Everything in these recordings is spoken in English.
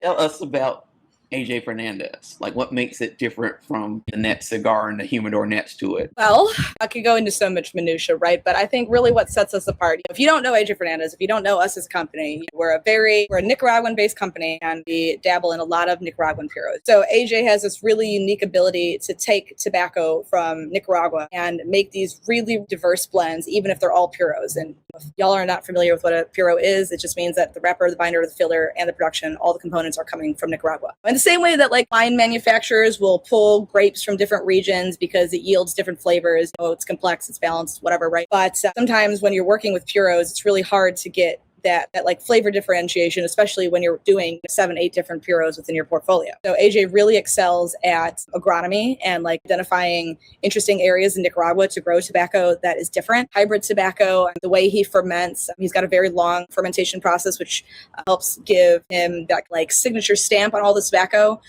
Tell us about AJ Fernandez. Like, what makes it different from the net cigar and the humidor next to it? Well, I could go into so much minutia, right? But I think really what sets us apart, if you don't know AJ Fernandez, if you don't know us as a company, we're a Nicaraguan-based company, and we dabble in a lot of Nicaraguan puros. So AJ has this really unique ability to take tobacco from Nicaragua and make these really diverse blends, even if they're all puros. And if y'all are not familiar with what a puro is, it just means that the wrapper, the binder, the filler, and the production, all the components are coming from Nicaragua. In the same way that like wine manufacturers will pull grapes from different regions because it yields different flavors. Oh, it's complex, it's balanced, whatever, right? But sometimes when you're working with puros, it's really hard to get that like flavor differentiation, especially when you're doing 7, 8 different puros within your portfolio. So AJ really excels at agronomy and like identifying interesting areas in Nicaragua to grow tobacco that is different. Hybrid tobacco, the way he ferments, he's got a very long fermentation process, which helps give him that like signature stamp on all the tobacco.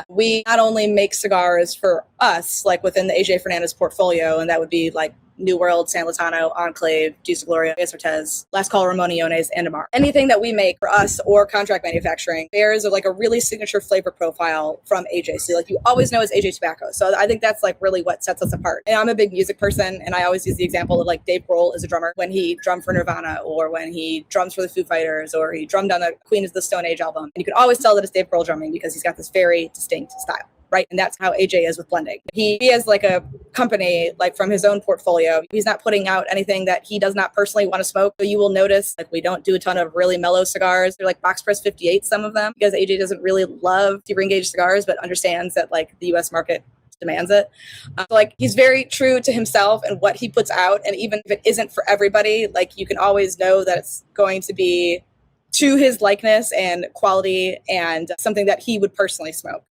We not only make cigars for us, like within the AJ Fernandez portfolio, and that would be like New World, San Lotano, Enclave, Deuce de Gloria, Sortez, Last Call Ramoniones, and Amar. Anything that we make for us or contract manufacturing bears like a really signature flavor profile from AJ. So like you always know it's AJ tobacco. So I think that's like really what sets us apart. And I'm a big music person, and I always use the example of like Dave Grohl as a drummer when he drummed for Nirvana, or when he drums for the Foo Fighters, or he drummed on the Queen of the Stone Age album. And you can always tell that it's Dave Grohl drumming because he's got this very distinct style. Right. And that's how AJ is with blending. He has like a company, like from his own portfolio. He's not putting out anything that he does not personally want to smoke. So you will notice like we don't do a ton of really mellow cigars. They're like box press 58, some of them, because AJ doesn't really love deeper engaged cigars, but understands that like the US market demands it. So like he's very true to himself and what he puts out. And even if it isn't for everybody, like you can always know that it's going to be to his likeness and quality and something that he would personally smoke.